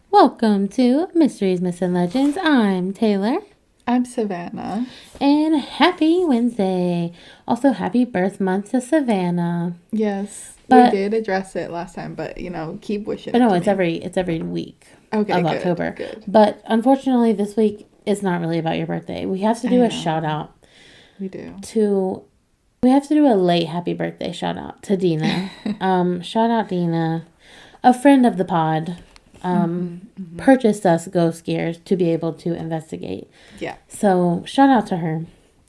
Welcome to Mysteries, Myths, and Legends. I'm Taylor. I'm Savannah. And happy Wednesday. Also, happy birth month to Savannah. Yes, But, we did address it last time, but keep wishing. But no, it to me. it's every week Okay, of good, October. good. But unfortunately, this week is not really about your birthday. We have to do a shout out. We do. We have to do a late happy birthday shout out to Dina. Shout out Dina, a friend of the pod. Purchased us ghost gears to be able to investigate. Yeah. So shout out to her.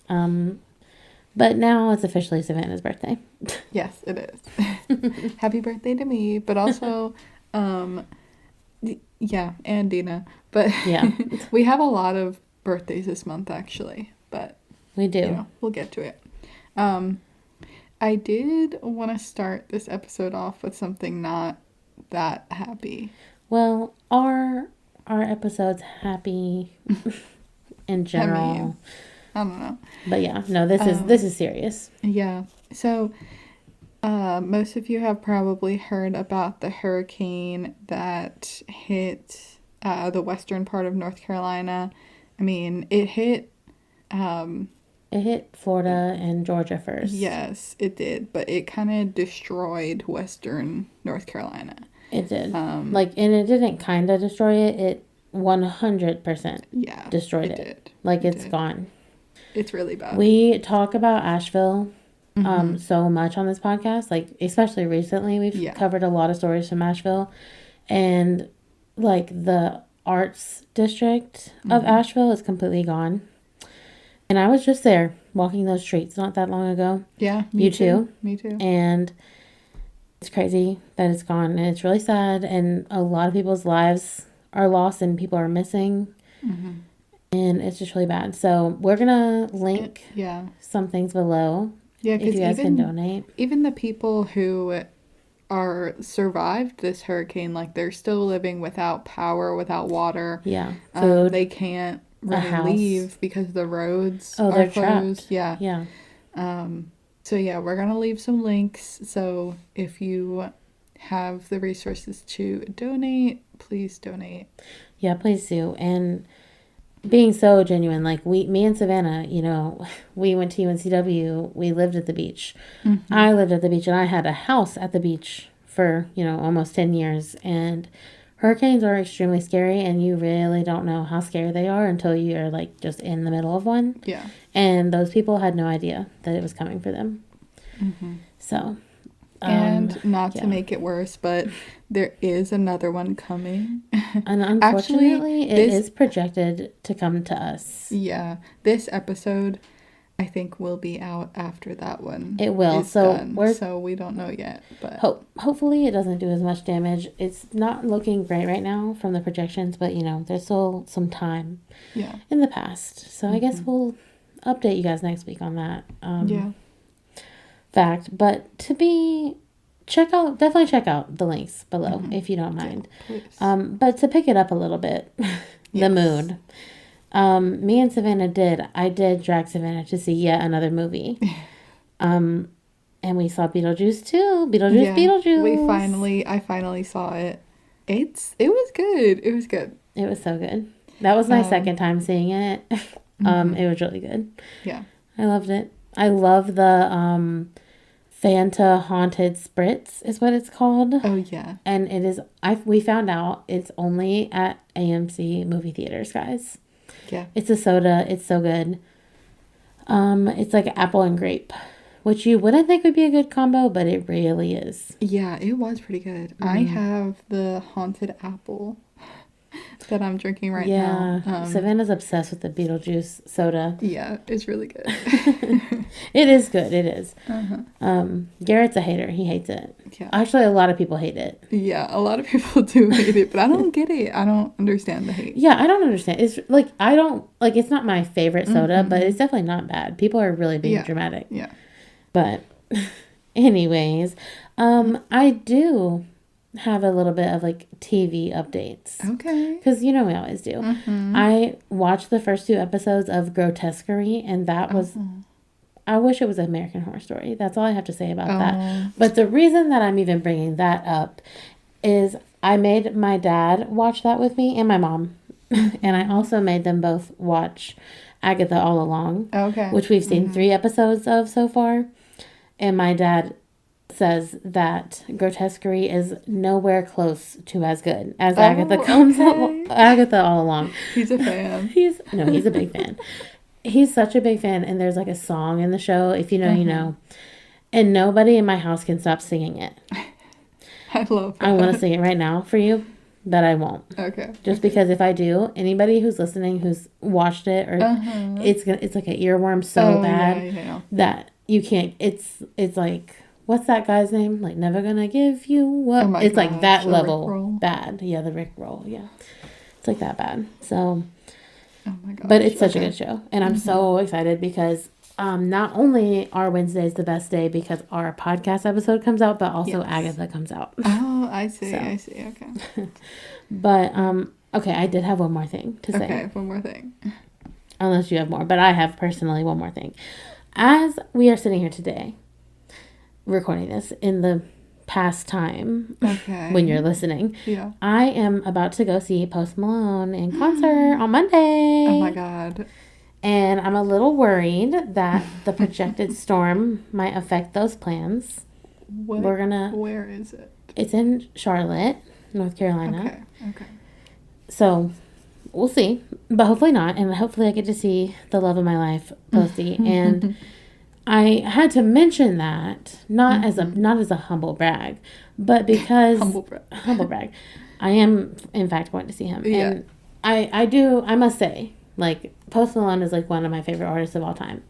But now it's officially Savannah's birthday. Yes, it is. Happy birthday to me, but also, yeah, and Dina. But yeah, we have a lot of birthdays this month actually. But we do. We'll get to it. I did want to start this episode off with something not that happy. Well, our episode's happy in general. I don't know. But yeah, no, this is serious. Yeah. So, most of you have probably heard about the hurricane that hit the western part of North Carolina. I mean, it hit Florida and Georgia first. Yes, it did, but it kind of destroyed western North Carolina. It did. And it didn't kind of destroy it. It 100% destroyed it. It's gone. It's really bad. We talk about Asheville so much on this podcast. Especially recently, we've covered a lot of stories from Asheville. And, the arts district of Asheville is completely gone. And I was just there walking those streets not that long ago. Yeah, me too. Me too. And it's crazy that it's gone, and it's really sad, and a lot of people's lives are lost and people are missing, and it's just really bad. So we're gonna link some things below if you guys can donate. Even the people who are survived this hurricane, they're still living without power, without water. Yeah, food. They can't really leave because the roads are they're closed. Trapped. Yeah. So we're going to leave some links. So if you have the resources to donate, please donate. Yeah, please do. And being so genuine, me and Savannah, we went to UNCW. We lived at the beach. I lived at the beach, and I had a house at the beach for, almost 10 years. And hurricanes are extremely scary, and you really don't know how scary they are until you're just in the middle of one. Yeah. And those people had no idea that it was coming for them. So. And not to make it worse, but there is another one coming. And unfortunately, it is projected to come to us. Yeah. This episode, I think, will be out after that one. It will. So we don't know yet. But hopefully it doesn't do as much damage. It's not looking great right now from the projections, but there's still some time in the past. So I guess we'll update you guys next week on that fact. But definitely check out the links below if you don't mind. But to pick it up a little bit, the mood. Me and Savannah I did drag Savannah to see yet another movie. And we saw Beetlejuice too. Beetlejuice. I finally saw it. It was good. It was good. It was so good. That was my second time seeing it. It was really good. Yeah. I loved it. I love the Fanta Haunted Spritz is what it's called. Oh yeah. And it is we found out it's only at AMC movie theaters, guys. Yeah. It's a soda. It's so good. It's like apple and grape, which you wouldn't think would be a good combo, but it really is. Yeah, it was pretty good. I have the haunted apple that I'm drinking right now. Yeah. Savannah's obsessed with the Beetlejuice soda. Yeah, it's really good. It is good. It is. Garrett's a hater. He hates it. Yeah. Actually, a lot of people hate it. Yeah, a lot of people do hate it, but I don't get it. I don't understand the hate. Yeah, I don't understand. It's it's not my favorite soda, but it's definitely not bad. People are really being dramatic. Yeah. But anyways, I do have a little bit of TV updates. Okay. Because we always do. I watched the first 2 episodes of Grotesquerie, and that was I wish it was American Horror Story. That's all I have to say about that. But the reason that I'm even bringing that up is I made my dad watch that with me and my mom. And I also made them both watch Agatha All Along, Okay. which we've seen 3 episodes of so far. And my dad says that Grotesquerie is nowhere close to as good as Agatha All Along. He's a fan. He's a big fan. He's such a big fan, and there's like a song in the show, if you know, you know. And nobody in my house can stop singing it. I love that. I want to sing it right now for you, but I won't. Okay. Just because if I do, anybody who's listening who's watched it, or it's like an earworm so bad that you can't. It's like, what's that guy's name? Like, never gonna give you up. It's like that level bad. Yeah, the Rick roll. Yeah, it's like that bad. So, oh my gosh. But it's such a good show, and I'm so excited because not only are Wednesdays the best day because our podcast episode comes out, but also Agatha comes out. Oh, I see. I see. Okay. But okay, I did have one more thing to say. Okay, one more thing. Unless you have more, but I have personally one more thing. As we are sitting here today, recording this in the past time, when you're listening, I am about to go see Post Malone in concert on Monday. Oh my God. And I'm a little worried that the projected storm might affect those plans. Where is it? It's in Charlotte, North Carolina. Okay. So we'll see, but hopefully not. And hopefully I get to see the love of my life, Posty. And I had to mention that not as a humble brag, but because humble brag. I am in fact going to see him, and I must say, like, Post Malone is like one of my favorite artists of all time.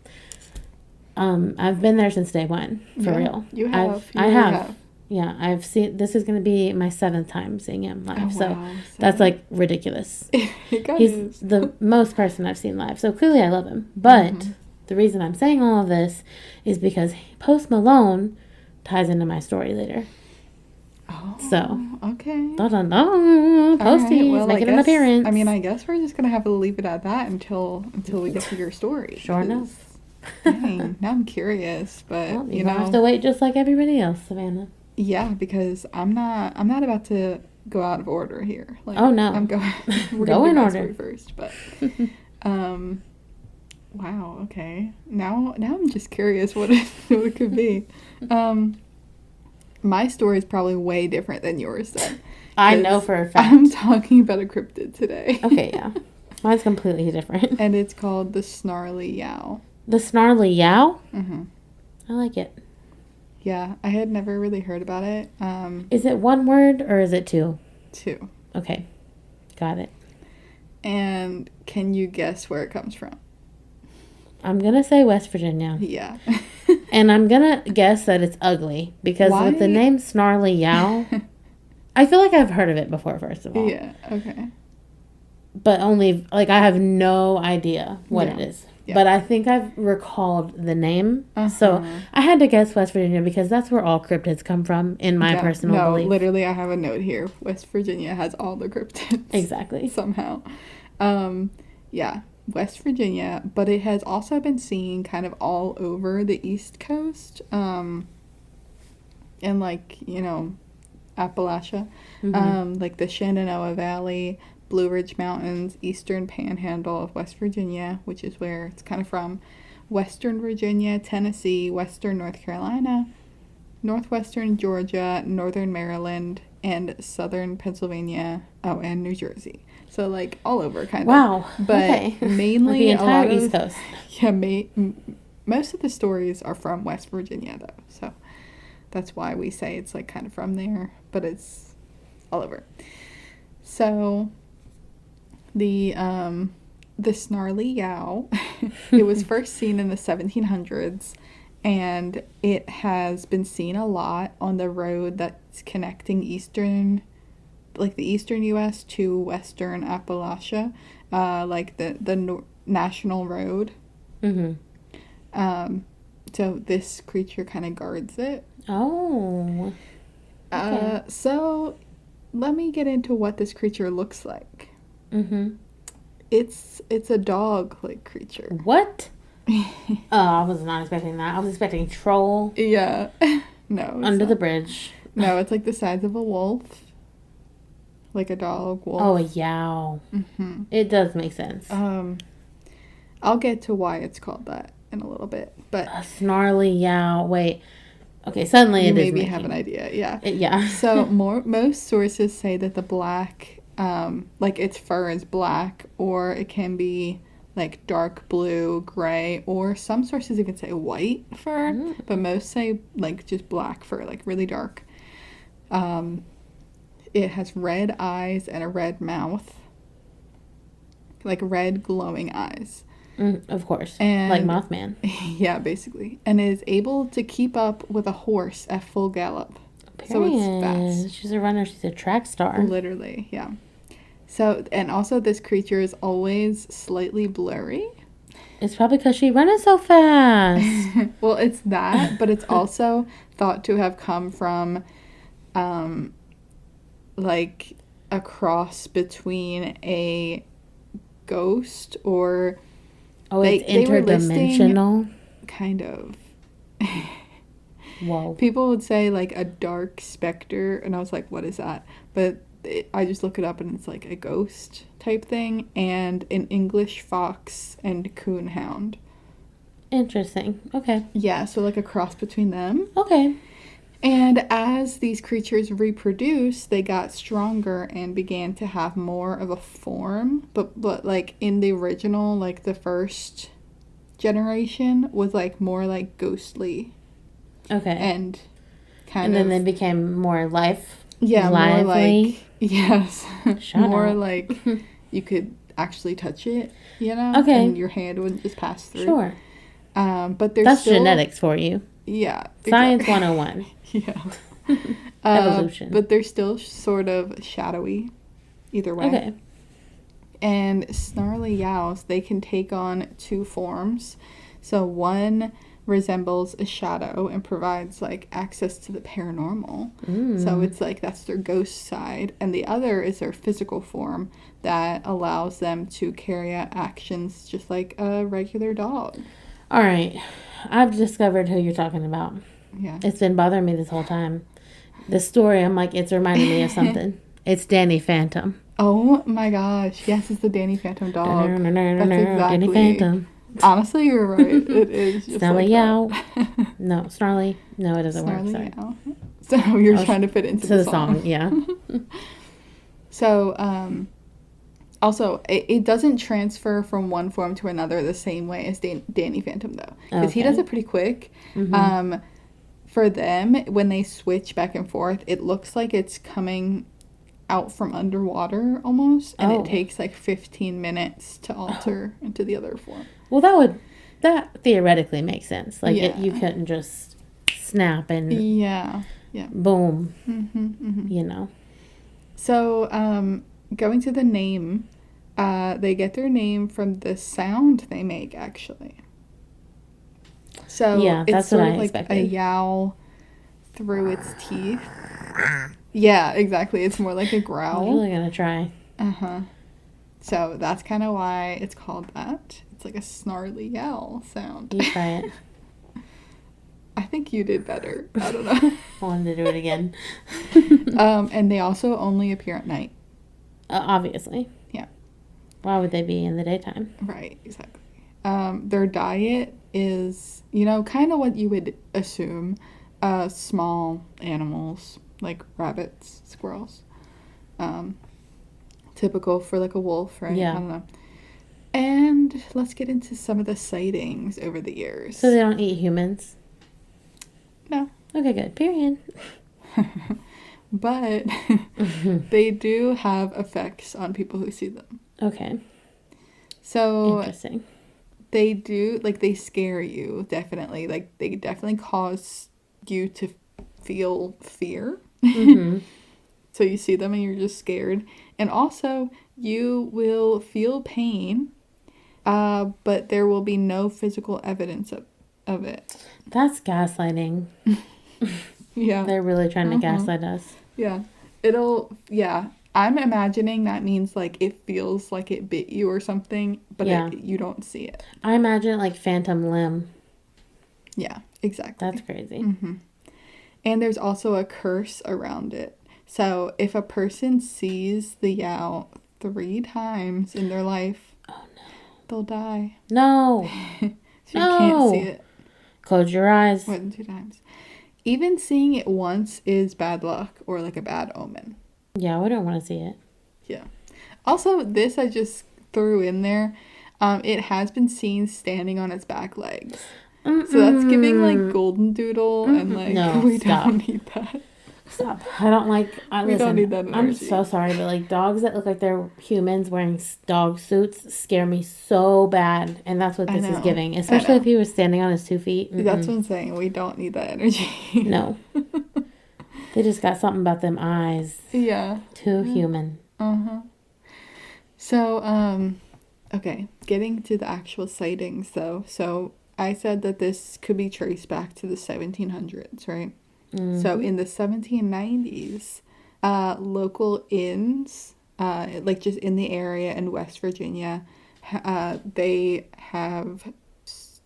I've been there since day one, for real. You have. I have. Yeah, I've seen. This is going to be my 7th time seeing him live, so that's like ridiculous. He's the most person I've seen live, so clearly I love him. But the reason I'm saying all of this is because Post Malone ties into my story later. Oh, so okay. Posty is making an appearance. I mean, I guess we're just gonna have to leave it at that until we get to your story. Sure enough. Dang, now I'm curious, but well, you know, have to wait just like everybody else, Savannah. Yeah, because I'm not about to go out of order here. Like, oh no, I'm going. We're go gonna in do my order story first, but wow. Okay. Now I'm just curious what it could be. My story is probably way different than yours, then. I know for a fact. I'm talking about a cryptid today. Okay, yeah. Mine's completely different. And it's called the Snarly Yow. The Snarly Yow? Mm-hmm. I like it. Yeah, I had never really heard about it. Is it 1 word or is it 2? 2. Okay. Got it. And can you guess where it comes from? I'm going to say West Virginia. Yeah. And I'm going to guess that it's ugly. Because with the name Snarly Yow, I feel like I've heard of it before, first of all. Yeah, okay. But only, like, I have no idea what it is. Yeah. But I think I've recalled the name. So I had to guess West Virginia because that's where all cryptids come from, in my personal belief. Literally, I have a note here. West Virginia has all the cryptids. Exactly. Somehow. Yeah. West Virginia, but it has also been seen kind of all over the East Coast, and like, you know, Appalachia, like the Shenandoah Valley, Blue Ridge Mountains, Eastern Panhandle of West Virginia, which is where it's kind of from, Western Virginia, Tennessee, Western North Carolina, Northwestern Georgia, Northern Maryland, and Southern Pennsylvania, and New Jersey. So, like, all over, kind of. Wow. But mainly the entire East Coast. Yeah, most of the stories are from West Virginia, though. So, that's why we say it's, like, kind of from there. But it's all over. So, the Snarly Yow, it was first seen in the 1700s. And it has been seen a lot on the road that's connecting the eastern U.S. to western Appalachia, like the national road. So this creature kind of guards it. Oh. Okay. So let me get into what this creature looks like. It's a dog-like creature. What? Oh, I was not expecting that. I was expecting troll. Yeah. No. Under the bridge. No, it's like the size of a wolf. like a dog, wolf. Oh, a yow. It does make sense. I'll get to why it's called that in a little bit, but A snarly yow. Wait. Okay, suddenly you it is maybe making... have an idea. Yeah. Yeah. So most sources say that the black, like its fur is black, or it can be like dark blue, gray, or some sources even say white fur, but most say like just black fur, like really dark. It has red eyes and a red mouth, like red glowing eyes. Of course. And like Mothman. Yeah, basically. And is able to keep up with a horse at full gallop. Period. So it's fast. She's a runner. She's a track star. Literally, yeah. So, and also this creature is always slightly blurry. It's probably because she running so fast. Well, it's that, but it's also thought to have come from, like, a cross between a ghost or... Oh, it's interdimensional? Kind of. Whoa. People would say, like, a dark specter, and I was like, what is that? But I just look it up, and it's, like, a ghost type thing, and an English fox and coonhound. Interesting. Okay. Yeah, so, like, a cross between them. Okay. And as these creatures reproduced, they got stronger and began to have more of a form. But like, in the original, like, the first generation was, like, more, like, ghostly. Okay. And kind of... And then they became more lively. More like... Yes. More out. like you could actually touch it, you know? Okay. And your hand wouldn't just pass through. Sure. But there's That's still... genetics for you. Yeah. Science 101. Yeah. Evolution. But they're still sort of shadowy either way. Okay. And snarly yows, they can take on two forms. So one resembles a shadow and provides like access to the paranormal. So it's like that's their ghost side. And the other is their physical form that allows them to carry out actions just like a regular dog. All right. I've discovered who you're talking about. Yeah. It's been bothering me this whole time. The story, I'm like, it's reminding me of something. It's Danny Phantom. Oh my gosh. Yes, it's the Danny Phantom dog. That's exactly. Danny Phantom. Honestly, you're right. It is just Snarly like yow. No, Snarly. No, it doesn't work. Sorry. Yow. So you're trying to fit into the song. Yeah. So, also, it doesn't transfer from one form to another the same way as Danny Phantom, though. Because he does it pretty quick. For them, when they switch back and forth, it looks like it's coming out from underwater almost. And it takes like 15 minutes to alter into the other form. Well, that theoretically makes sense. Like, you couldn't just snap and... Yeah. Boom. You know. So, going to the name, they get their name from the sound they make, actually. So yeah, that's it's sort what of I like expected. a yowl through its teeth. Yeah, exactly. It's more like a growl. I'm really gonna try. So that's kind of why it's called that. It's like a snarly yowl sound. You try it. I think you did better. I don't know. I wanted to do it again. And they also only appear at night. Obviously. Yeah. Why would they be in the daytime? Right, exactly. Their diet is, kind of what you would assume. Small animals, like rabbits, squirrels. Typical for like a wolf, right? Yeah. I don't know. And let's get into some of the sightings over the years. So they don't eat humans? No. Okay, good. Period. But they do have effects on people who see them. Okay. So interesting. They do, like, they scare you, definitely. Like, they definitely cause you to feel fear. So you see them and you're just scared. And also, you will feel pain, but there will be no physical evidence of it. That's gaslighting. Yeah. They're really trying to gaslight us. Yeah. I'm imagining that means, like, it feels like it bit you or something, but you don't see it. I imagine it like phantom limb. Yeah, exactly. That's crazy. And there's also a curse around it. So if a person sees the Yao 3 times in their life, they'll die. No. So you can't see it Close your eyes. more than 2 times. Even seeing it once is bad luck or like a bad omen. Yeah, we don't want to see it. Yeah. Also, this I just threw in there. It has been seen standing on its back legs. So that's giving like golden doodle and like No, we stop. don't need that. Stop. I don't like. We Listen, don't need that I'm energy. so sorry, but like dogs that look like they're humans wearing dog suits scare me so bad, and that's what this is giving. Especially if he was standing on his 2 feet. That's what I'm saying. We don't need that energy. No. They just got something about them eyes. Yeah. Too human. So, okay, getting to the actual sightings though. So I said that this could be traced back to the 1700s, right? So in the 1790s, local inns, like just in the area in West Virginia, they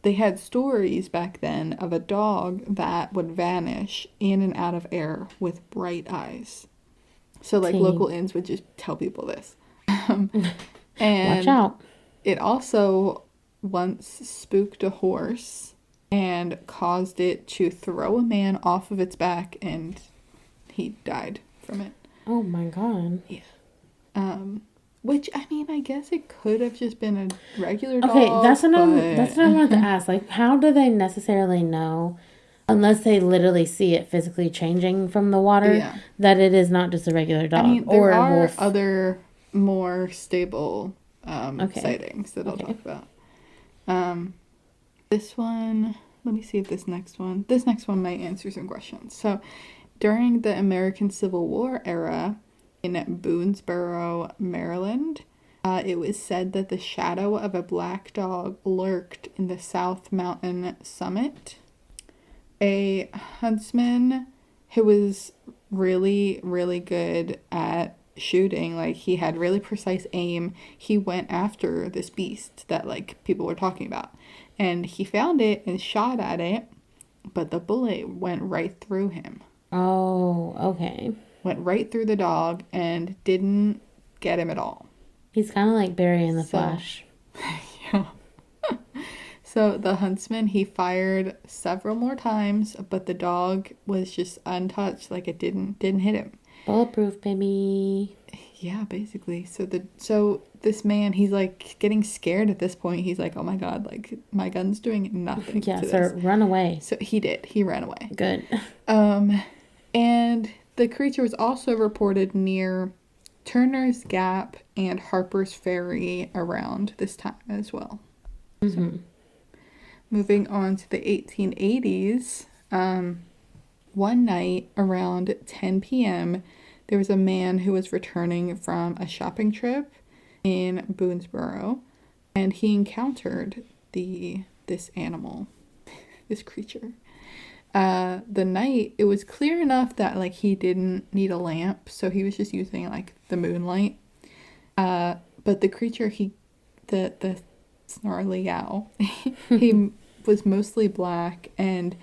had stories back then of a dog that would vanish in and out of air with bright eyes. So like local inns would just tell people this. And watch out. It also once spooked a horse and caused it to throw a man off of its back, and he died from it. Oh my god. Yeah. Which, I mean, I guess it could have just been a regular dog. Okay, that's what I wanted to ask. Like, how do they necessarily know, unless they literally see it physically changing from the water, that it is not just a regular dog? I mean, or there a are wolf? other more stable sightings that I'll talk about. This one, let me see if this next one might answer some questions. So, during the American Civil War era, in Boonesboro, Maryland, it was said that the shadow of a black dog lurked in the South Mountain summit. A huntsman who was really, really good at shooting, like he had really precise aim, he went after this beast that like people were talking about, and he found it and shot at it, but the bullet went right through him. Oh, okay. Went right through the dog and didn't get him at all. He's kind of like Barry in the Flash. Yeah. So the huntsman, he fired several more times, but the dog was just untouched, like it didn't hit him. Bulletproof, baby. Yeah, basically. So this man, he's like getting scared at this point. He's like, oh my god, like my gun's doing nothing. Yeah, sir, run away. So he did. He ran away. Good. And the creature was also reported near Turner's Gap and Harper's Ferry around this time as well. So, moving on to the 1880s, one night around 10 p.m., there was a man who was returning from a shopping trip in Boonesboro, and he encountered this animal, this creature. The night, it was clear enough that like he didn't need a lamp, so he was just using like the moonlight. But the creature, the Snarly owl, he was mostly black and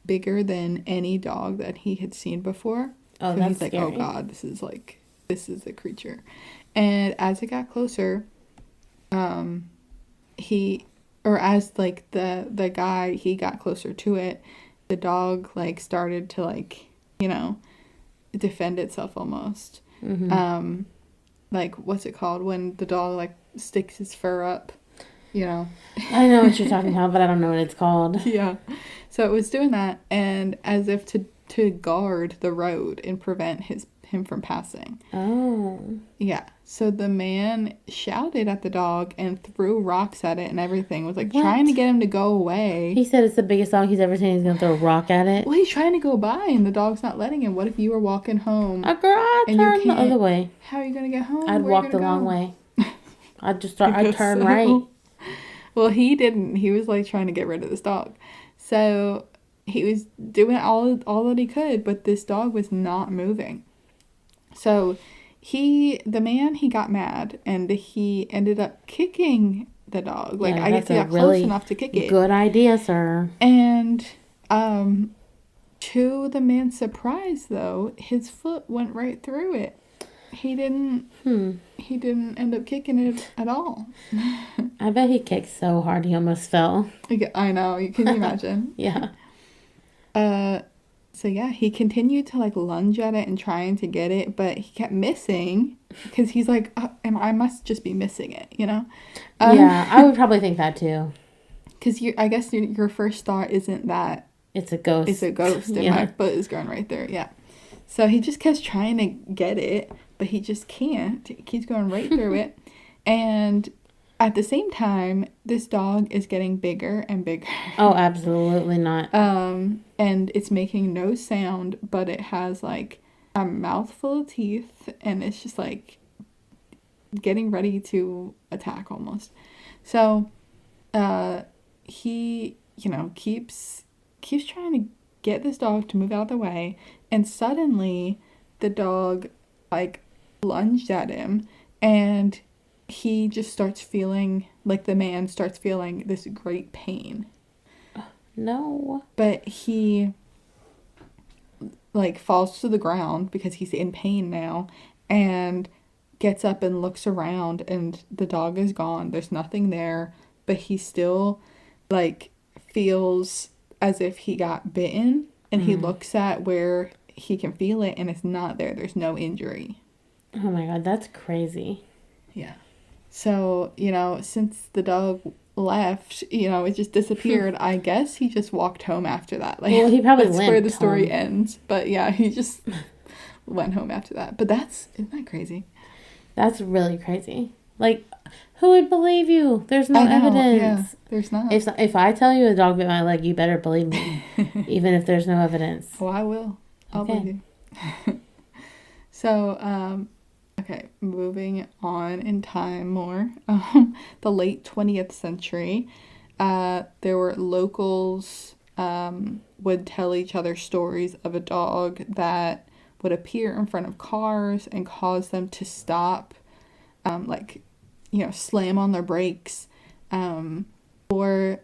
bigger than any dog that he had seen before. Oh, so that's he's like, scary. oh god, this is the creature. And as it got closer, as like the guy, he got closer to it, the dog like started to like, defend itself almost. Like, what's it called when the dog like sticks his fur up, I know what you're talking about, but I don't know what it's called. Yeah. So it was doing that, and as if to guard the road and prevent him from passing. Oh. Yeah. So the man shouted at the dog and threw rocks at it and everything. Was like trying to get him to go away. He said it's the biggest dog he's ever seen. He's gonna throw a rock at it. Well, he's trying to go by and the dog's not letting him. What if you were walking home? Girl, I'd turn the other way. How are you gonna get home? I'd walk the long way. I'd turn right. Well, he didn't. He was like trying to get rid of this dog. So he was doing all that he could, but this dog was not moving. So he got mad and he ended up kicking the dog. Like, I guess he got close enough to kick it. Good idea, sir. And To the man's surprise, though, his foot went right through it. He didn't. He didn't end up kicking it at all. I bet he kicked so hard he almost fell. I know. You can imagine. Yeah. So yeah, he continued to like lunge at it and trying to get it, but he kept missing because he's like, I must just be missing it, you know? Yeah, I would probably think that too. Because I guess your first thought isn't that it's a ghost. It's a ghost, and my foot is going right there. Yeah. So he just keeps trying to get it, but he just can't. He keeps going right through it, and at the same time, this dog is getting bigger and bigger. Oh, absolutely not. And it's making no sound, but it has like a mouthful of teeth, and it's just like getting ready to attack almost. So, he, keeps trying to get this dog to move out of the way, and suddenly the dog like lunged at him, and he just starts feeling like the man starts feeling this great pain. No. But he like falls to the ground because he's in pain now, and gets up and looks around, and the dog is gone. There's nothing there, but he still like feels as if he got bitten, and he looks at where he can feel it, and it's not there. There's no injury. Oh my God, that's crazy. Yeah. So, since the dog left, it just disappeared. I guess he just walked home after that. Like, well, he probably that's limped where the story home. ends. But yeah, he just went home after that. But isn't that crazy? That's really crazy. Like, who would believe you? There's no evidence. Yeah, there's not. If I tell you a dog bit my leg, you better believe me, even if there's no evidence. Well, I will. I'll believe you. So, okay, moving on in time more. The late 20th century, there were locals would tell each other stories of a dog that would appear in front of cars and cause them to stop, slam on their brakes, or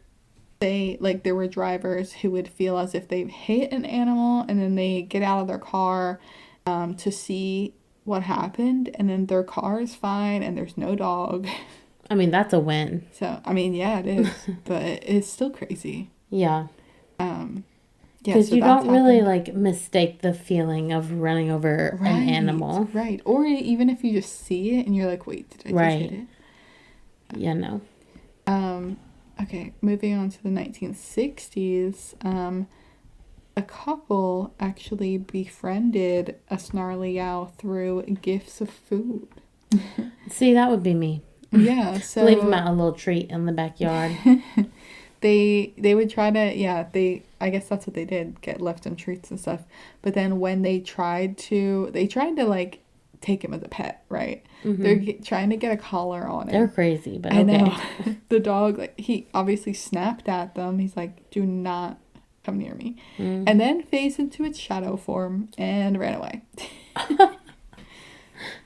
there were drivers who would feel as if they've hit an animal, and then they get out of their car to see what happened, and then their car is fine and there's no dog. I mean, that's a win. So, I mean, yeah, it is, but it's still crazy. Yeah. Yeah, because so you don't that's really happened. mistake the feeling of running over an animal. Right. Or even if you just see it and you're like, wait, did I just hit it? Yeah, no. Okay, moving on to the 1960s, a couple actually befriended a Snarly Owl through gifts of food. See, that would be me. Yeah, so leave them out a little treat in the backyard. they would try to, I guess that's what they did, left them treats and stuff. But then when they tried to like take him as a pet, right? Mm-hmm. They're trying to get a collar on him. They're crazy, but I okay. know. The dog, he obviously snapped at them. He's like, do not come near me. Mm-hmm. And then phased into its shadow form and ran away.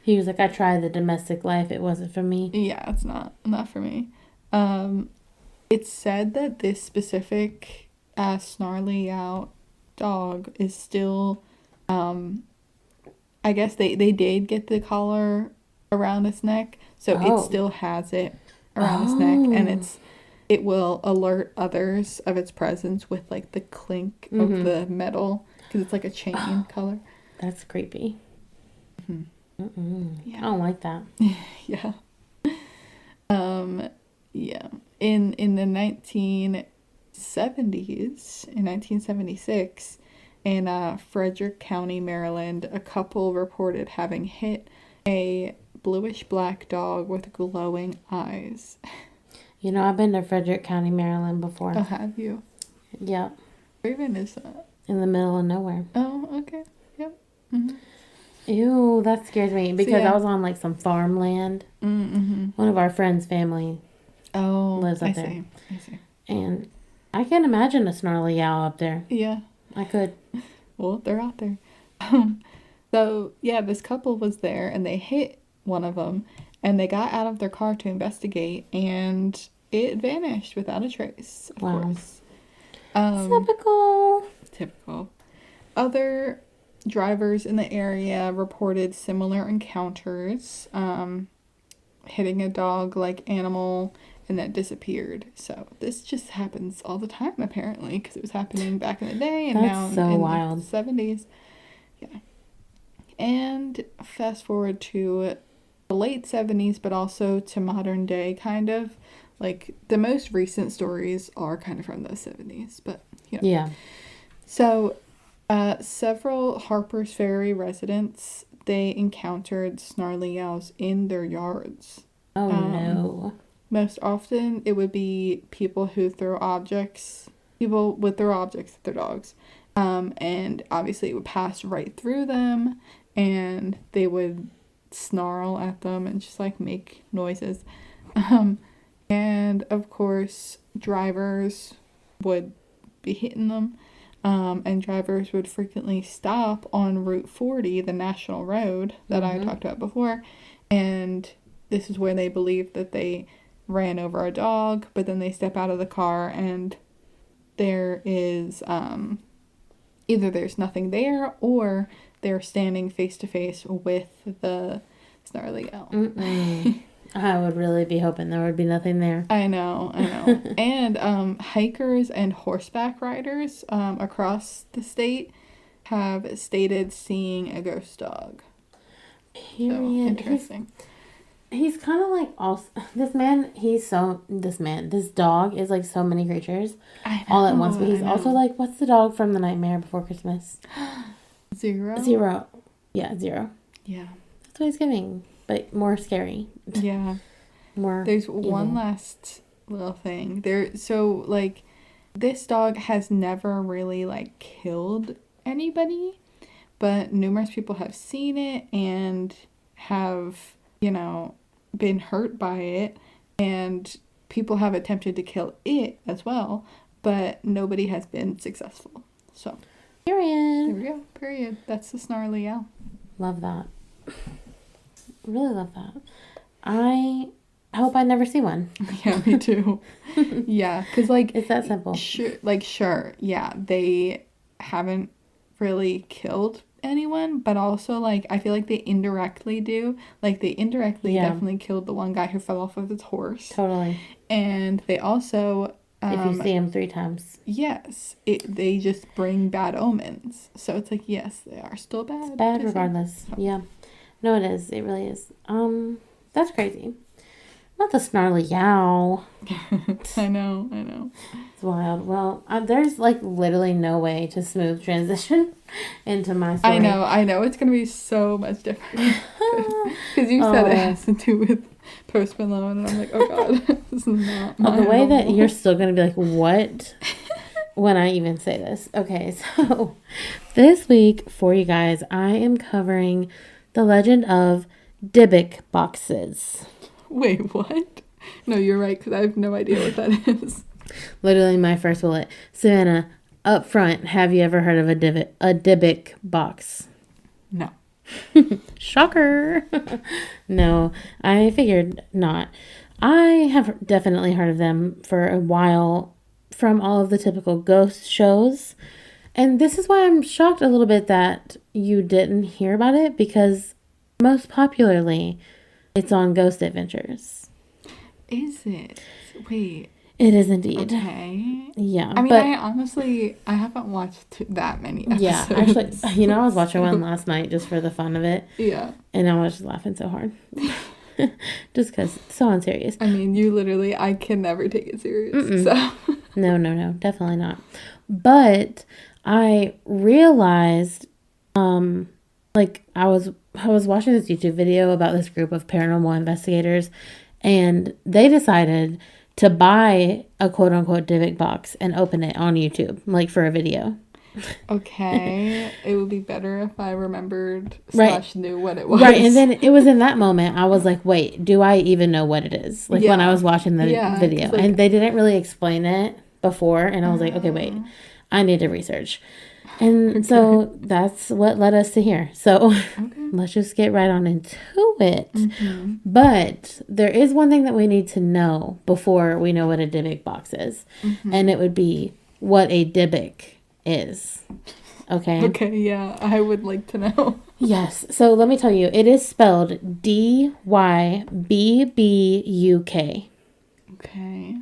He was like, I tried the domestic life. It wasn't for me. Yeah, it's not for me. It's said that this specific Snarly Owl dog is still, I guess they did get the collar around its neck, so it still has it around its neck, and it will alert others of its presence with like the clink of the metal, because it's like a chain color. That's creepy. Mm-hmm. Yeah. I don't like that. Yeah. Yeah. In the 1970s, in 1976, in Frederick County, Maryland, a couple reported having hit a bluish-black dog with glowing eyes. I've been to Frederick County, Maryland before. Oh, have you? Yeah. Where even is that? In the middle of nowhere. Oh, okay. Yep. Mm-hmm. Ew, that scared me because I was on like some farmland. Mm-hmm. One of our friends' family lives up there. I see. And I can't imagine a Snarly Owl up there. Yeah. I could. Well, they're out there. So, yeah, this couple was there, and they hit one of them, and they got out of their car to investigate, and it vanished without a trace, of course. Typical. other drivers in the area reported similar encounters, hitting a dog-like animal and that disappeared. So this just happens all the time, apparently, because it was happening back in the day and now That's so in wild. the 70s. Yeah. And fast forward to the late 70s, but also to modern day, kind of. Like, the most recent stories are kind of from the 70s, but, you know. Yeah. So, several Harper's Ferry residents, they encountered snarly owls in their yards. Oh, no. Most often, it would be people who throw objects, people would throw objects at their dogs. And obviously, it would pass right through them, and they would snarl at them and just, like, make noises. And, of course, drivers would be hitting them. And drivers would frequently stop on Route 40, the national road that I talked about before. And this is where they believe that they ran over a dog, but then they step out of the car and there is either there's nothing there or they're standing face to face with the snarly owl. I would really be hoping there would be nothing there. I know. And hikers and horseback riders across the state have stated seeing a ghost dog. Period. So, interesting. He's kind of like also this dog is like so many creatures all at once. But he's also like, what's the dog from The Nightmare Before Christmas? Zero. Yeah, Zero. Yeah. That's what he's giving, but more scary. Yeah. More. There's evil. one last little thing. So like, this dog has never really like killed anybody, but numerous people have seen it and have, been hurt by it, and people have attempted to kill it as well, but nobody has been successful. So, Period. there we go. Period. That's the snarly owl. Love that. Really love that. I hope I never see one. Yeah, me too. Yeah, because like It's that simple. Sure, yeah, they haven't really killed anyone, but also like I feel like they indirectly do. Like they indirectly definitely killed the one guy who fell off of his horse. Totally. And they also If you see him 3 times. yes, they just bring bad omens. So it's like, yes, they are still bad. It's bad regardless. Yeah. No, it is. It really is. That's crazy. Not the snarly yow. I know. It's wild. Well, there's like literally no way to smooth transition into my story. I know. It's gonna be so much different because you said it has to do with Post Malone, and I'm like, oh god, this is not. The way that you're still gonna be like, what? When I even say this. Okay, so this week for you guys, I am covering the legend of Dybbuk boxes. Wait, what? No, you're right, because I have no idea what that is. Literally my first bullet. Savannah, up front, have you ever heard of a Dybbuk box? No. Shocker. No, I figured not. I have definitely heard of them for a while from all of the typical ghost shows. And this is why I'm shocked a little bit that you didn't hear about it, because most popularly, it's on Ghost Adventures. Is it? Wait. It is indeed. Okay. Yeah. I mean, I haven't watched that many episodes. Yeah, actually, I was watching one last night just for the fun of it. Yeah. And I was just laughing so hard. Just because it's so unserious. I mean, I can never take it serious. So. No, definitely not. But I realized, I was watching this YouTube video about this group of paranormal investigators, and they decided to buy a quote unquote Dybbuk box and open it on YouTube, like for a video. Okay. It would be better if I remembered / knew what it was. Right. And then it was in that moment I was like, wait, do I even know what it is? Like when I was watching the video. Like, and they didn't really explain it before. And I was like, okay, wait, I need to research. And so that's what led us to here. So let's just get right on into it. Mm-hmm. But there is one thing that we need to know before we know what a Dybbuk box is. Mm-hmm. And it would be what a Dybbuk is. Okay? Okay, yeah, I would like to know. Yes. So let me tell you, it is spelled Dybbuk. Okay.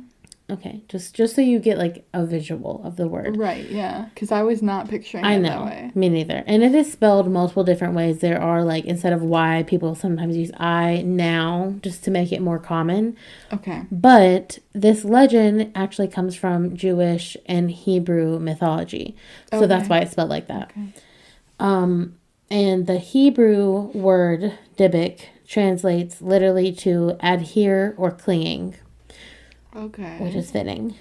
Okay, just so you get like a visual of the word. Right, yeah. Because I was not picturing I it know, that way. me neither. And it is spelled multiple different ways. There are like, instead of Y, people sometimes use I now just to make it more common. Okay. But this legend actually comes from Jewish and Hebrew mythology. So that's why it's spelled like that. Okay. And the Hebrew word Dybbuk translates literally to adhere or clinging, Okay. which is fitting.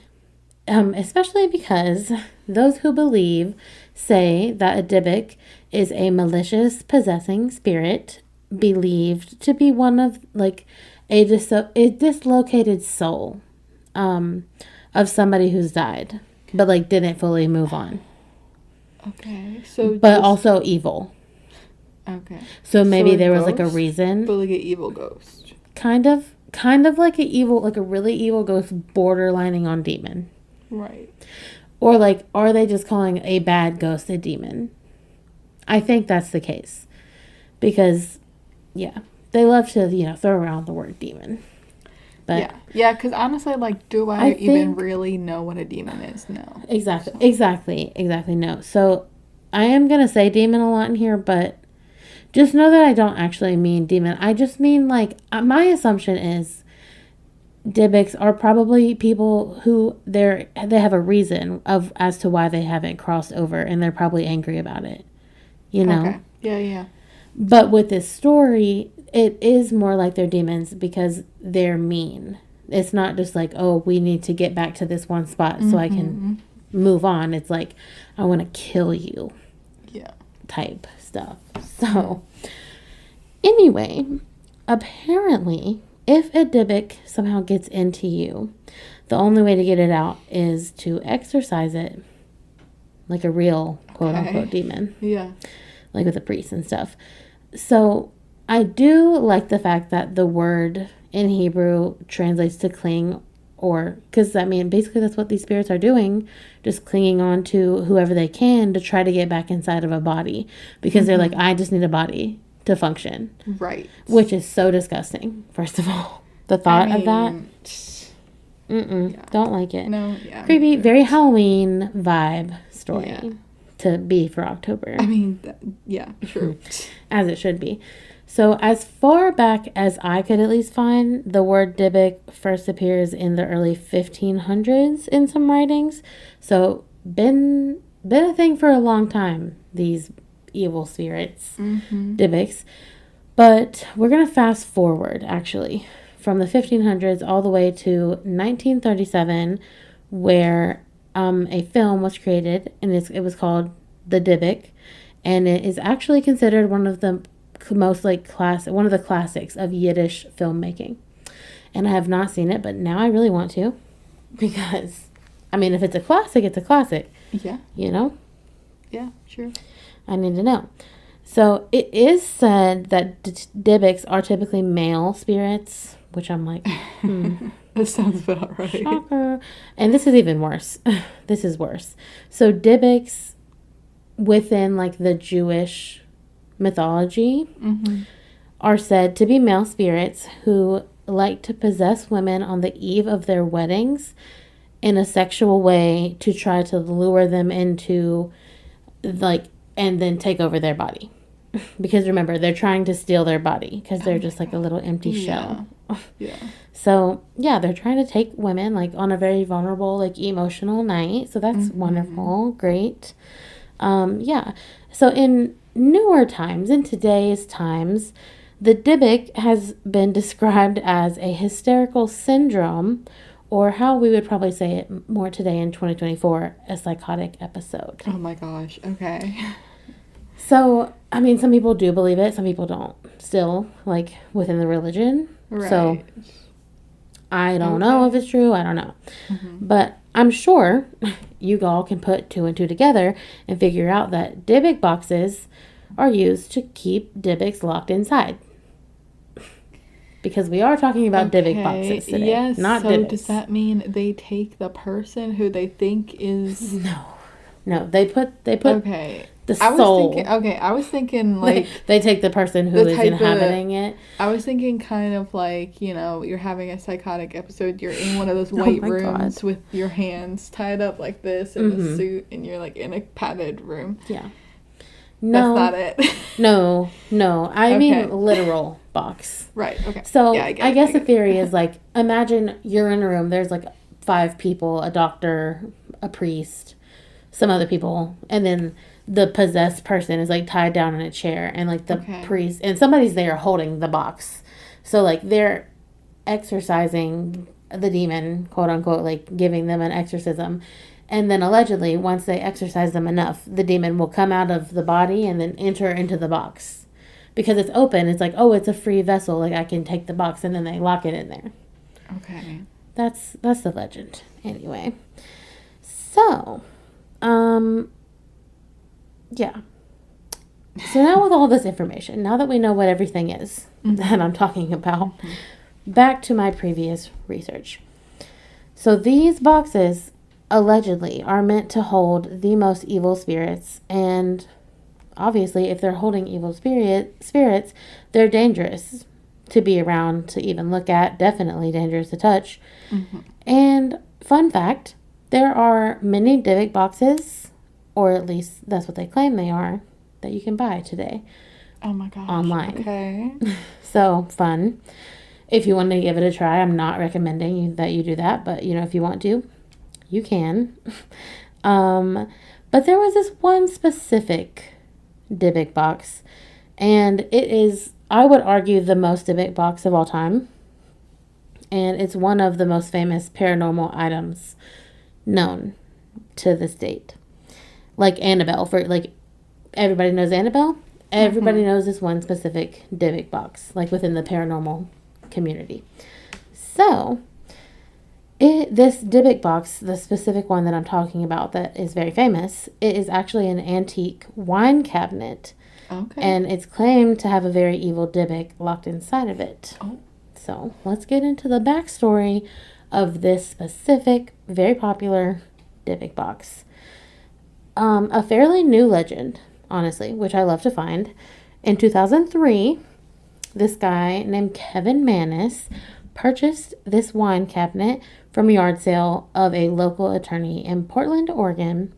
Especially because those who believe say that a Dybbuk is a malicious possessing spirit believed to be one of like a dislocated soul of somebody who's died, but like didn't fully move on. Okay. So But also evil. Okay. So maybe there was ghost, like a reason. But like an evil ghost. Kind of like a really evil ghost borderlining on demon. Right. Or like, are they just calling a bad ghost a demon? I think that's the case. Because, yeah, they love to, throw around the word demon. But yeah. Yeah, because honestly, like, do I even really know what a demon is? No. Exactly, no. So, I am going to say demon a lot in here, but just know that I don't actually mean demon. I just mean, like, my assumption is Dybbuks are probably people who they have a reason as to why they haven't crossed over, and they're probably angry about it. Okay. Yeah. But with this story, it is more like they're demons because they're mean. It's not just like, oh, we need to get back to this one spot so I can move on. It's like, I want to kill you. Yeah. Type stuff. So, anyway, apparently, if a Dybbuk somehow gets into you, the only way to get it out is to exorcise it like a real quote-unquote demon. Yeah. Like with a priest and stuff. So, I do like the fact that the word in Hebrew translates to cling, because, basically that's what these spirits are doing, just clinging on to whoever they can to try to get back inside of a body. Because they're like, I just need a body to function. Right. Which is so disgusting, first of all. The thought of that. Yeah. Don't like it. No, yeah. Creepy, very Halloween vibe story to be for October. Yeah, true. As it should be. So as far back as I could at least find, the word Dybbuk first appears in the early 1500s in some writings. So been a thing for a long time, these evil spirits, Dybbuks. But we're going to fast forward, actually, from the 1500s all the way to 1937, where a film was created, and it was called The Dybbuk, and it is actually considered one of the most one of the classics of Yiddish filmmaking. And I have not seen it, but now I really want to, because if it's a classic, it's a classic. Yeah. Yeah, sure. I need to know. So it is said that Dybbuks are typically male spirits, which I'm like, That sounds about right. Shocker. And this is even worse. This is worse. So Dybbuks within the Jewish mythology are said to be male spirits who like to possess women on the eve of their weddings in a sexual way to try to lure them into and then take over their body. Because remember, they're trying to steal their body because they're just a little empty shell. Yeah. So, yeah, they're trying to take women on a very vulnerable, emotional night. So that's wonderful. Great. Yeah. So in newer times, in today's times, the Dybbuk has been described as a hysterical syndrome, or how we would probably say it more today in 2024, a psychotic episode. Oh my gosh. Okay. So, some people do believe it. Some people don't. Still, within the religion. Right. So, I don't know if it's true. I don't know. But I'm sure you all can put two and two together and figure out that Dybbuk boxes are used to keep Dybbuks locked inside. Because we are talking about Dybbuk boxes today. Yes. Not so Dybbuks. Does that mean they take the person who they think is... No. They put Okay. The I was soul. thinking, okay, I was thinking like They take the person who the is type of- inhabiting it. I was thinking kind of like, you know, you're having a psychotic episode, you're in one of those white my rooms God. with your hands tied up like this in a Mhm. suit, and you're like in a padded room. Yeah. No. That's not it. No. I Okay. mean literal box. Right, okay. So Yeah, I get I it, guess I the get it. theory is like, imagine you're in a room, there's like 5 people, a doctor, a priest, some other people, and then the possessed person is like tied down in a chair, and like the Okay. priest and somebody's there holding the box. So like they're exorcising the demon, quote unquote, like giving them an exorcism. And then allegedly, once they exorcise them enough, the demon will come out of the body and then enter into the box. Because it's open, it's like, oh, it's a free vessel, like I can take the box, and then they lock it in there. Okay. That's the legend. Anyway. So, yeah. So now with all this information, now that we know what everything is that I'm talking about, back to my previous research. So these boxes allegedly are meant to hold the most evil spirits, and obviously if they're holding evil spirits, they're dangerous to be around, to even look at, definitely dangerous to touch. And fun fact, there are many Dybbuk boxes, or at least that's what they claim they are, that you can buy today. Oh my gosh. Online. Okay. So fun. If you want to give it a try, I'm not recommending that you do that, but you know, if you want to, you can. But there was this one specific Dybbuk box, and it is, I would argue, the most Dybbuk box of all time. And it's one of the most famous paranormal items known to this date. Like Annabelle, for like everybody knows Annabelle. Everybody knows this one specific Dybbuk box, like within the paranormal community. So, this Dybbuk box, the specific one that I'm talking about that is very famous, it is actually an antique wine cabinet. Okay. And it's claimed to have a very evil Dybbuk locked inside of it. Oh. So, let's get into the backstory of this specific, very popular Dybbuk box. A fairly new legend, honestly, which I love to find. In 2003, this guy named Kevin Mannis purchased this wine cabinet from a yard sale of a local attorney in Portland, Oregon.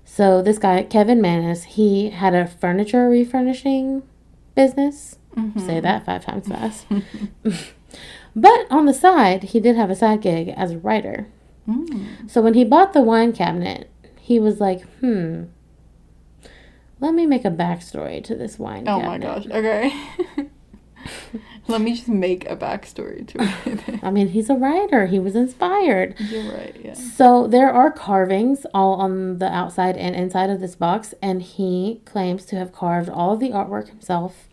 So this guy, Kevin Mannis, he had a furniture refurnishing business. Say that 5 times fast. But on the side, he did have a side gig as a writer. So when he bought the wine cabinet, he was like, let me make a backstory to this wine cabinet. Oh my gosh. Okay. Let me just make a backstory to it. I mean, he's a writer. He was inspired. You're right, yeah. So there are carvings all on the outside and inside of this box, and he claims to have carved all of the artwork himself.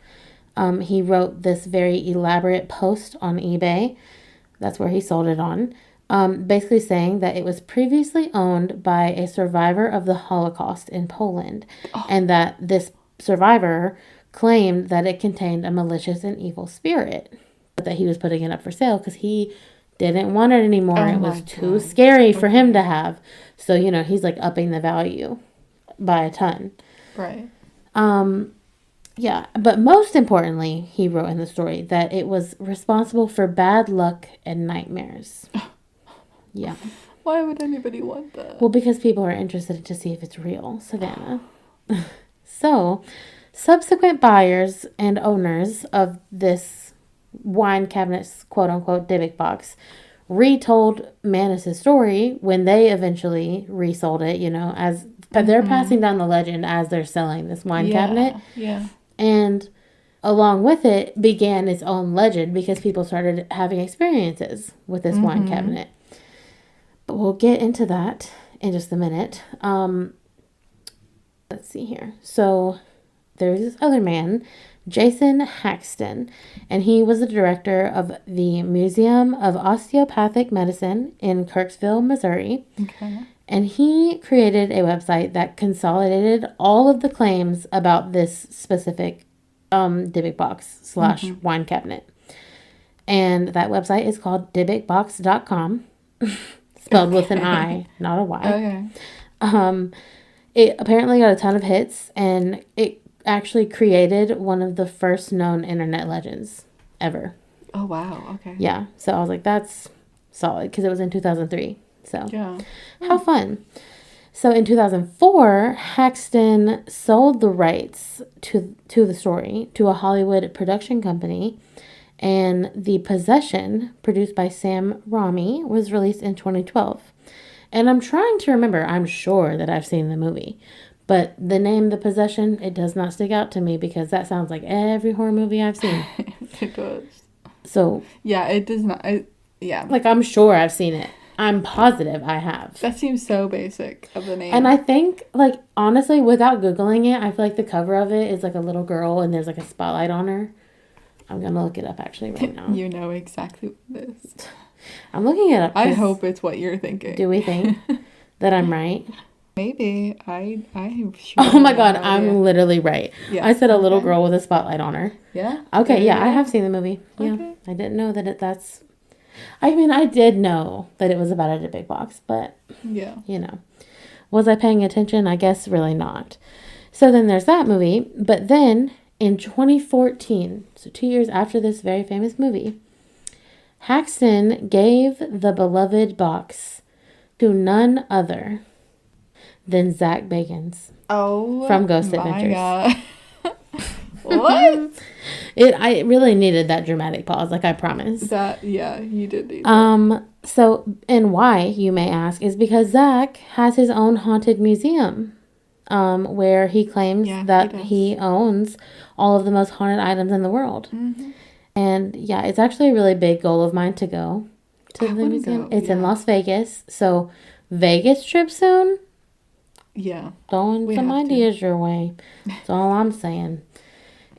He wrote this very elaborate post on eBay. That's where he sold it on. Basically saying that it was previously owned by a survivor of the Holocaust in Poland, and that this survivor claimed that it contained a malicious and evil spirit, but that he was putting it up for sale because he didn't want it anymore. Oh It was my too God. scary for him to have. So, you know, he's like upping the value by a ton. Right. Yeah, but most importantly, he wrote in the story that it was responsible for bad luck and nightmares. Yeah. Why would anybody want that? Well, because people are interested to see if it's real, Savannah. So, subsequent buyers and owners of this wine cabinet's quote-unquote Dybbuk box retold Mannis' story when they eventually resold it, you know, as they're passing down the legend as they're selling this wine cabinet. Yeah. And along with it began its own legend because people started having experiences with this wine cabinet. But we'll get into that in just a minute. Let's see here. So there's this other man, Jason Haxton, and he was the director of the Museum of Osteopathic Medicine in Kirksville, Missouri. Okay. And he created a website that consolidated all of the claims about this specific Dybbuk box / wine cabinet. And that website is called dybbukbox.com. Spelled with an I, not a Y. Okay. It apparently got a ton of hits, and it actually created one of the first known internet legends ever. Oh, wow. Okay. Yeah. So I was like, that's solid because it was in 2003. So Yeah. how fun. So in 2004, Haxton sold the rights to the story to a Hollywood production company, and The Possession, produced by Sam Raimi, was released in 2012. And I'm trying to remember, I'm sure that I've seen the movie, but the name The Possession, it does not stick out to me because that sounds like every horror movie I've seen. It does. So Yeah, it does not. Yeah. like, I'm sure I've seen it. I'm positive I have. That seems so basic of the name. And I think, like, honestly, without Googling it, I feel like the cover of it is like a little girl and there's like a spotlight on her. I'm going to look it up actually right now. You know exactly what it is. I'm looking it up. I hope it's what you're thinking. Do we think that I'm right? Maybe. I sure Oh my have God, no idea. I'm literally right. Yeah. I said a little girl with a spotlight on her. Yeah? Okay, There yeah, you I go. have seen the movie. Yeah. Okay. I didn't know that that's... I mean, I did know that it was about a Dybbuk box, but, Yeah. you know. Was I paying attention? I guess really not. So then there's that movie. But then in 2014, so 2 years after this very famous movie, Haxton gave the beloved box to none other than Zach Bagans. Oh, From Ghost my Adventures. God. What? I really needed that dramatic pause, like I promised. Yeah, you did need that. So, and why, you may ask, is because Zach has his own haunted museum, where he claims that he owns all of the most haunted items in the world. Mm-hmm. And yeah, it's actually a really big goal of mine to go to the museum. It's in Las Vegas. So, Vegas trip soon? Yeah. Throwing some ideas your way. That's all I'm saying.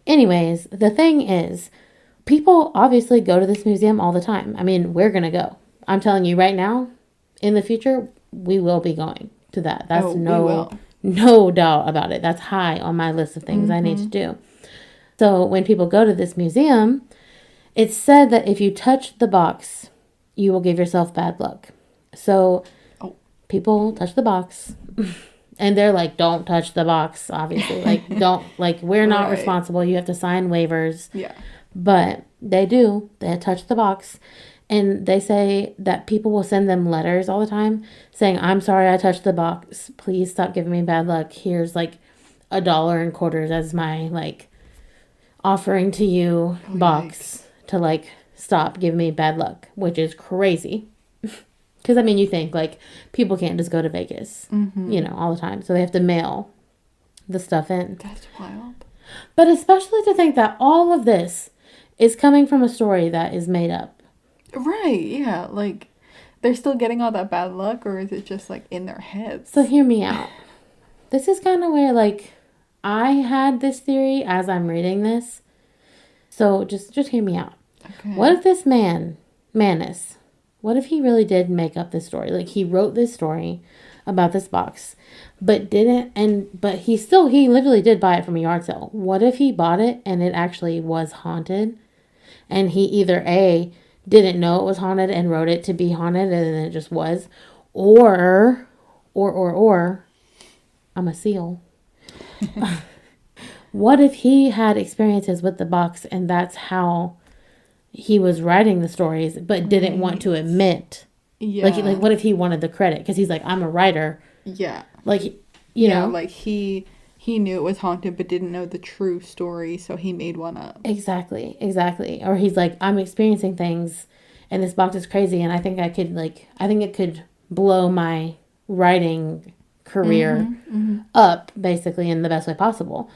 Anyways, the thing is, people obviously go to this museum all the time. I mean, we're going to go. I'm telling you right now, in the future, we will be going to that. That's no doubt about it. That's high on my list of things I need to do. So when people go to this museum, it's said that if you touch the box, you will give yourself bad luck. So people touch the box. And they're like, don't touch the box, obviously. Like, don't, like, we're not responsible. You have to sign waivers. Yeah. But they do. They touch the box. And they say that people will send them letters all the time saying, I'm sorry I touched the box. Please stop giving me bad luck. Here's, like, $1 in quarters as my, like, offering to you box to, like, stop giving me bad luck, which is crazy. Because, I mean, you think, like, people can't just go to Vegas, you know, all the time. So they have to mail the stuff in. That's wild. But especially to think that all of this is coming from a story that is made up. Right, yeah. Like, they're still getting all that bad luck, or is it just, like, in their heads? So hear me out. This is kind of where, like, I had this theory as I'm reading this. So just hear me out. Okay. What if this Manus... What if he really did make up this story? Like, he wrote this story about this box, but he literally did buy it from a yard sale. What if he bought it and it actually was haunted? And he either A, didn't know it was haunted and wrote it to be haunted and then it just was, or, I'm a seal. What if he had experiences with the box and that's how he was writing the stories, but didn't want to admit. Yeah. Like what if he wanted the credit? Because he's like, I'm a writer. Yeah. Like, you know. Like he knew it was haunted, but didn't know the true story, so he made one up. Exactly. Or he's like, I'm experiencing things, and this box is crazy, and I think I think it could blow my writing career up, basically, in the best way possible.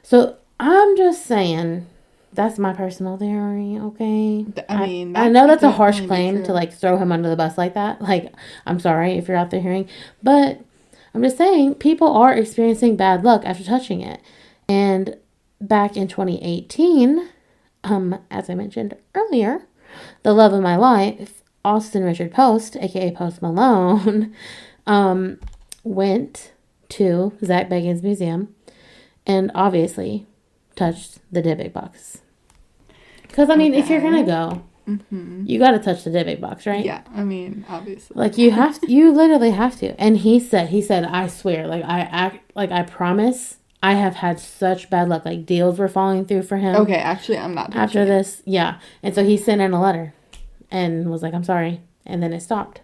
So I'm just saying... That's my personal theory, okay? I mean, I know that's a harsh claim to, like, throw him under the bus like that. Like, I'm sorry if you're out there hearing. But I'm just saying, people are experiencing bad luck after touching it. And back in 2018, as I mentioned earlier, the love of my life, Austin Richard Post, a.k.a. Post Malone, went to Zach Bagans' museum and obviously... touched the Dybbuk box. Because, I mean, if you're going to go, You got to touch the Dybbuk box, right? Yeah, I mean, obviously. Like you literally have to. And he said, I swear, like I promise, I have had such bad luck. Like deals were falling through for him. Okay, actually, I'm not touching after this. Yeah. And so he sent in a letter and was like, I'm sorry. And then it stopped.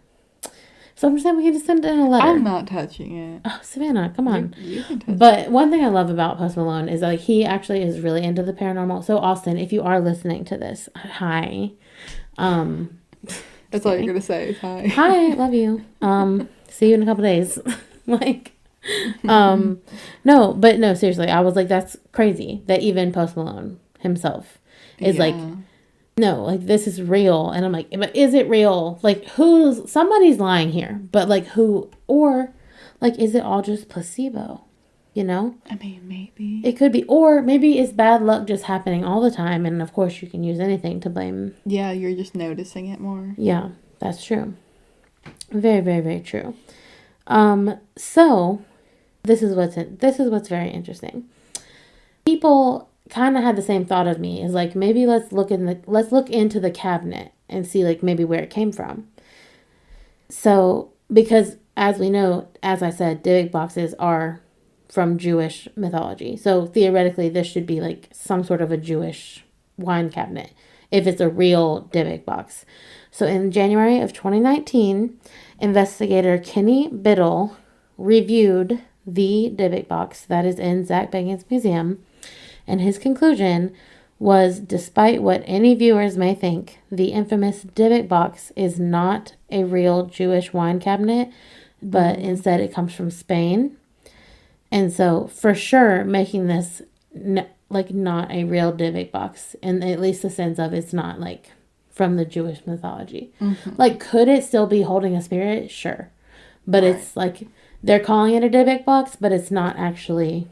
So I'm just saying we can just send in a letter. I'm not touching it. Oh, Savannah, come on. You can touch But one thing I love about Post Malone is like he actually is really into the paranormal. So Austin, if you are listening to this, hi. That's all you're gonna say. Hi. Hi, love you. See you in a couple days. Like, no, seriously, I was like, that's crazy that even Post Malone himself is like, no, like this is real. And I'm like, but is it real? Like somebody's lying here, but like who, or like, is it all just placebo? You know? I mean, maybe. It could be, or maybe it's bad luck just happening all the time. And of course you can use anything to blame. Yeah, you're just noticing it more. Yeah, that's true. Very, very, very true. So this is what's very interesting. People kind of had the same thought of me, is like, maybe let's look into the cabinet and see like maybe where it came from. So because as we know, as I said, Dybbuk boxes are from Jewish mythology. So theoretically this should be like some sort of a Jewish wine cabinet if it's a real Dybbuk box. So in January of 2019, investigator Kenny Biddle reviewed the Dybbuk box that is in Zach Bagans' museum, and his conclusion was, despite what any viewers may think, the infamous Dybbuk box is not a real Jewish wine cabinet, but instead it comes from Spain. And so for sure making this not a real Dybbuk box, in at least the sense of it's not like from the Jewish mythology. Like, could it still be holding a spirit? Sure. But it's like, they're calling it a Dybbuk box, but it's not actually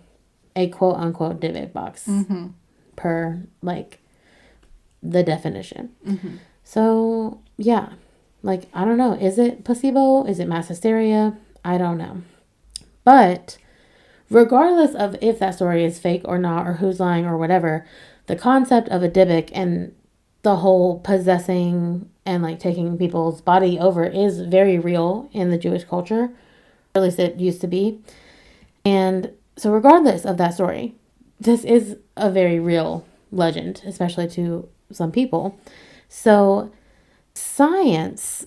a quote unquote Dybbuk box per like the definition. So yeah, like, I don't know. Is it placebo? Is it mass hysteria? I don't know. But regardless of if that story is fake or not, or who's lying or whatever, the concept of a Dybbuk and the whole possessing and like taking people's body over is very real in the Jewish culture. Or at least it used to be. And so regardless of that story, this is a very real legend, especially to some people. So science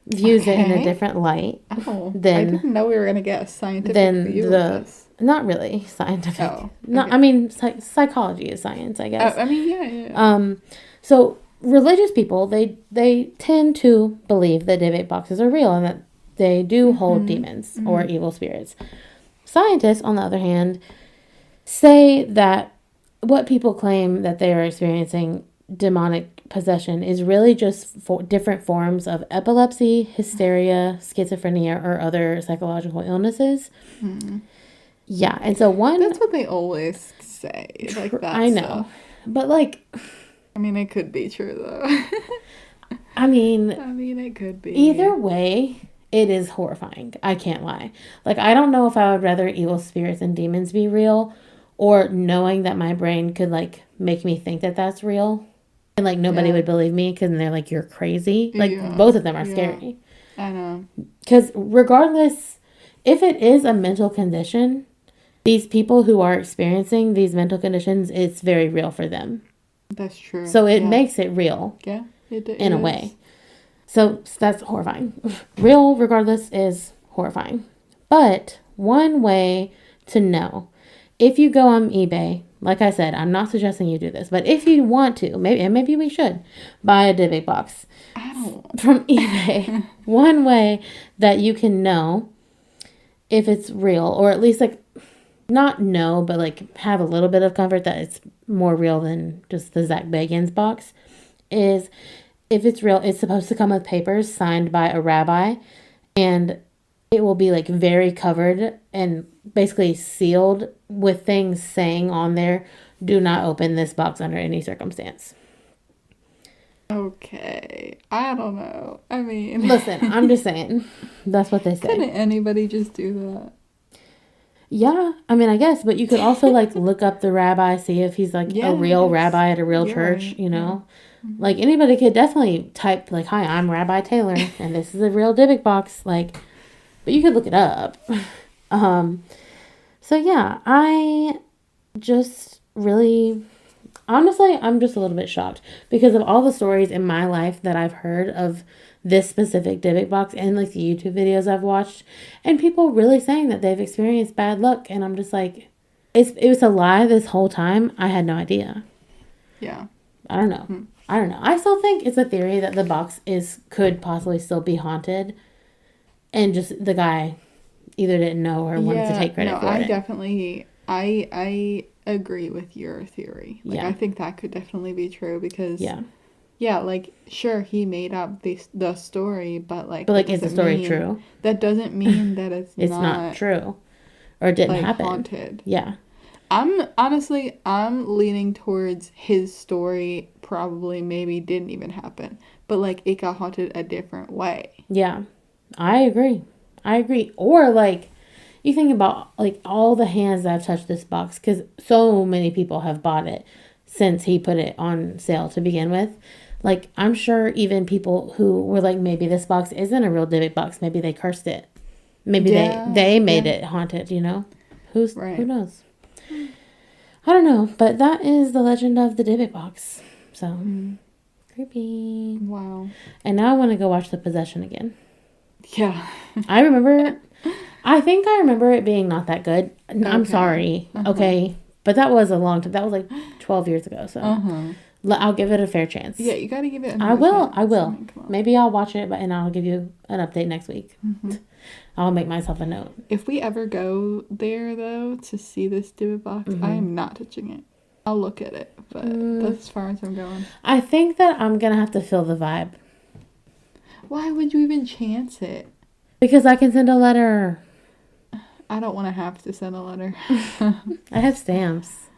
views it in a different light than... I didn't know we were going to get a scientific view of this. Not really scientific. Oh, okay. No, I mean, psychology is science, I guess. I mean, yeah. So religious people, they tend to believe that Dybbuk boxes are real and that they do hold demons or evil spirits. Scientists, on the other hand, say that what people claim that they are experiencing demonic possession is really just different forms of epilepsy, hysteria, schizophrenia, or other psychological illnesses. Yeah, and so that's what they always say. Like that. I know. But like, I mean, it could be true though. I mean, it could be. Either way, it is horrifying. I can't lie. Like, I don't know if I would rather evil spirits and demons be real, or knowing that my brain could like make me think that that's real, and like nobody would believe me because they're like, you're crazy. Like both of them are scary. I know. Because regardless, if it is a mental condition, these people who are experiencing these mental conditions, it's very real for them. That's true. So it makes it real. Yeah, it in a way. So that's horrifying. Real, regardless, is horrifying. But one way to know, if you go on eBay, like I said, I'm not suggesting you do this, but if you want to, maybe we should buy a Dybbuk box from eBay. One way that you can know if it's real, or at least like not know, but like have a little bit of comfort that it's more real than just the Zach Bagans box, is if it's real, it's supposed to come with papers signed by a rabbi, and it will be like very covered and basically sealed with things saying on there, do not open this box under any circumstance. Okay, I don't know. I mean, listen, I'm just saying, that's what they say. Couldn't anybody just do that? Yeah, I mean, I guess, but you could also like look up the rabbi, see if he's like a real rabbi at a real church, you know? Like, anybody could definitely type, like, hi, I'm Rabbi Taylor, and this is a real Dybbuk box. Like, but you could look it up. So, yeah, I just really, honestly, I'm just a little bit shocked because of all the stories in my life that I've heard of this specific Dybbuk box and, like, the YouTube videos I've watched, and people really saying that they've experienced bad luck, and I'm just like, it was a lie this whole time. I had no idea. Yeah. I don't know. I don't know. I still think it's a theory that the box could possibly still be haunted, and just the guy either didn't know or wanted to take credit for I it. definitely, I agree with your theory. Like, Yeah. I think that could definitely be true because, Yeah. like, sure, he made up the story, but, like, Is the story true? That doesn't mean that it's not true, or it didn't like, happen. haunted. Yeah. I'm leaning towards his story probably maybe didn't even happen, but, like, it got haunted a different way. Yeah. I agree. Or, like, you think about, like, all the hands that have touched this box, because so many people have bought it since he put it on sale to begin with. Like, I'm sure even people who were like, maybe this box isn't a real Dybbuk box. Maybe they cursed it. Maybe they made it haunted, you know? Who knows? I don't know. But that is the legend of the Dybbuk box. So, creepy. Wow. And now I want to go watch The Possession again. Yeah. I think I remember it being not that good. I'm sorry. Okay. But that was a long time. That was like 12 years ago. So I'll give it a fair chance. Yeah, you got to give it I will. Maybe I'll watch it, and I'll give you an update next week. I'll make myself a note. If we ever go there, though, to see this Dybbuk box, I am not touching it. I'll look at it, but that's as far as I'm going. I think that I'm going to have to feel the vibe. Why would you even chance it? Because I can send a letter. I don't want to have to send a letter. I have stamps.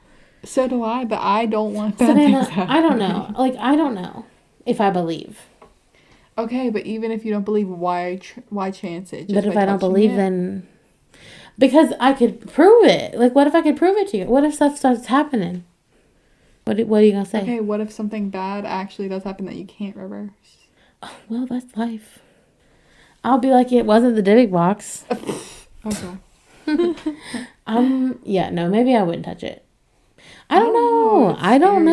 So do I, but I don't want that. Savannah, I don't know. Like, I don't know if I believe. Okay, but even if you don't believe, why chance it? But if I don't believe, then... Because I could prove it. Like, what if I could prove it to you? What if stuff starts happening? What are you going to say? Okay, what if something bad actually does happen that you can't reverse? Oh, well, that's life. I'll be like, it wasn't the Dybbuk box. Okay. Yeah, no, maybe I wouldn't touch it. I don't know. I don't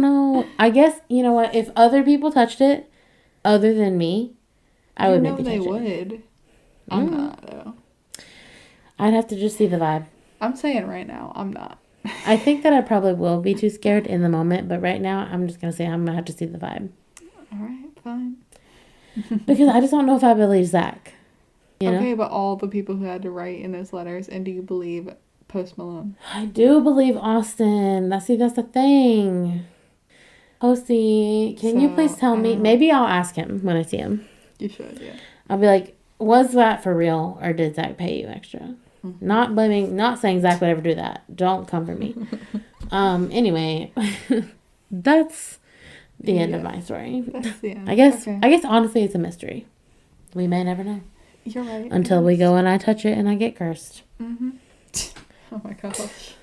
know. I guess, you know what? If other people touched it, other than me, I would maybe touch it. They would. I'm not, though. I'd have to just see the vibe. I'm saying right now, I'm not. I think that I probably will be too scared in the moment, but right now, I'm just going to say I'm going to have to see the vibe. All right, fine. Because I just don't know if I believe Zach. You know? Okay, but all the people who had to write in those letters, and do you believe Post Malone? I do believe Austin. That's the thing. Posty, can you please tell me? Maybe I'll ask him when I see him. You should, yeah. I'll be like, was that for real, or did Zach pay you extra? Not saying Zach would ever do that. Don't come for me. Anyway, that's the end of my story. That's the end. I guess honestly it's a mystery. We may never know. You're right. Until we go and I touch it and I get cursed. Oh my gosh.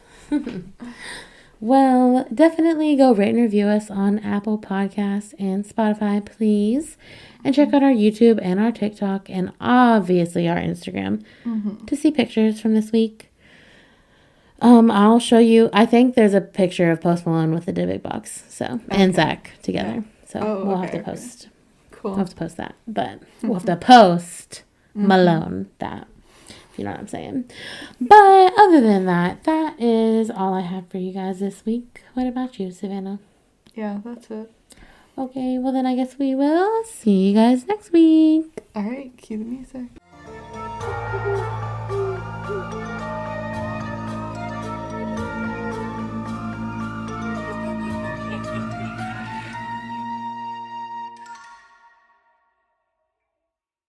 Well, definitely go rate and review us on Apple Podcasts and Spotify, please. And check out our YouTube and our TikTok and obviously our Instagram to see pictures from this week. I'll show you. I think there's a picture of Post Malone with the Dybbuk box, and Zach together. Yeah. So we'll have to post. Cool. We'll have to post that, but we'll have to post Malone that. You know what I'm saying? But other than that, that is all I have for you guys this week. What about you, Savannah? Yeah, that's it. Okay, well then I guess we will see you guys next week. All right, cue the music.